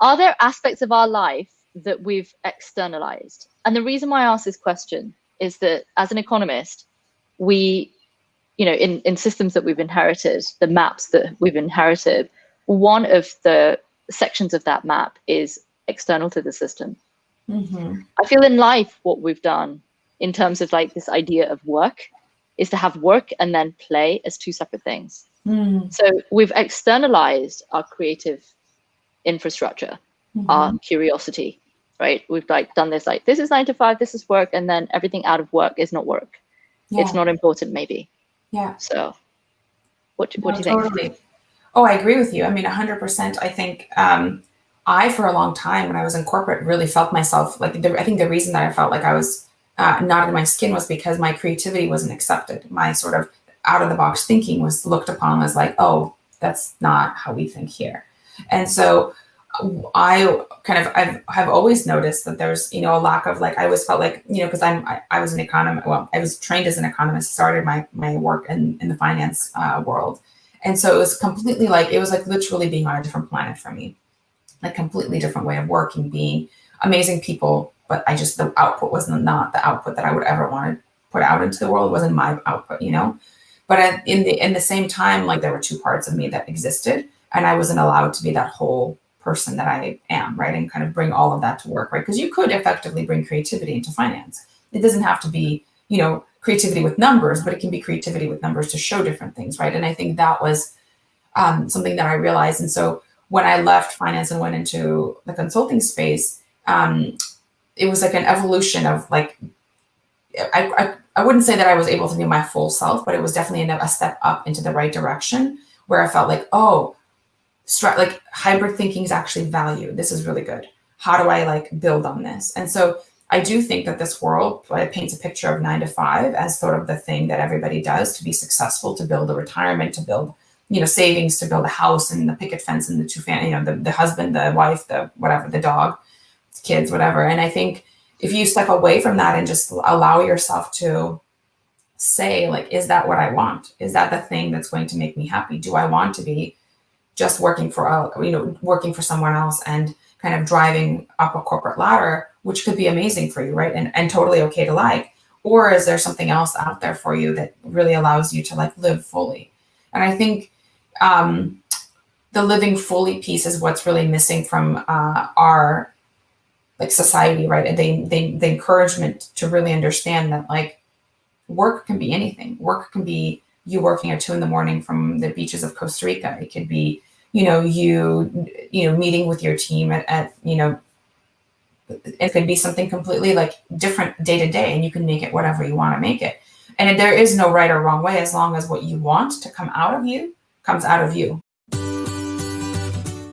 Are there aspects of our life that we've externalized? And the reason why I ask this question is that as an economist, we, in systems that we've inherited, the maps that we've inherited, one of the sections of that map is external to the system. Mm-hmm. I feel in life what we've done in terms of like this idea of work is to have work and then play as two separate things. So we've externalized our creative infrastructure, our curiosity, right? We've like done this, like, this is 9 to 5, this is work, and then everything out of work is not work. It's not important, maybe. Yeah. So what do you think? Totally. Oh, I agree with you. I mean, 100%. I think I, for a long time when I was in corporate, really felt myself like, I think the reason that I felt like I was not in my skin was because my creativity wasn't accepted. My sort of out of the box thinking was looked upon as like, oh, that's not how we think here. And so I have always noticed that there's, a lack of like, I always felt like, because I was an economist. Well, I was trained as an economist, started my work in the finance world. And so it was completely like, it was like literally being on a different planet for me, like completely different way of working, being amazing people. But the output wasn't not the output that I would ever want to put out into the world. It wasn't my output, But in the same time, like there were two parts of me that existed, and I wasn't allowed to be that whole person that I am, right? And kind of bring all of that to work, right? Because you could effectively bring creativity into finance. It doesn't have to be, creativity with numbers, but it can be creativity with numbers to show different things, right? And I think that was something that I realized. And so when I left finance and went into the consulting space, it was like an evolution of like, I wouldn't say that I was able to be my full self, but it was definitely a step up into the right direction where I felt like, oh, like hybrid thinking is actually valued. This is really good. How do I like build on this? And so I do think that this world paints a picture of 9 to 5 as sort of the thing that everybody does to be successful, to build a retirement, to build, savings, to build a house and the picket fence and the two family, the husband, the wife, the whatever, the dog, kids, whatever. And I think if you step away from that and just allow yourself to say, like, is that what I want? Is that the thing that's going to make me happy? Do I want to be just working for someone else and kind of driving up a corporate ladder, which could be amazing for you, right? And totally okay to like, or is there something else out there for you that really allows you to like live fully? And I think the living fully piece is what's really missing from our like society, right? And the encouragement to really understand that like work can be anything. Work can be you working at 2 a.m. from the beaches of Costa Rica. It could be, you meeting with your team at it could be something completely like different day to day, and you can make it whatever you want to make it. And there is no right or wrong way, as long as what you want to come out of you comes out of you.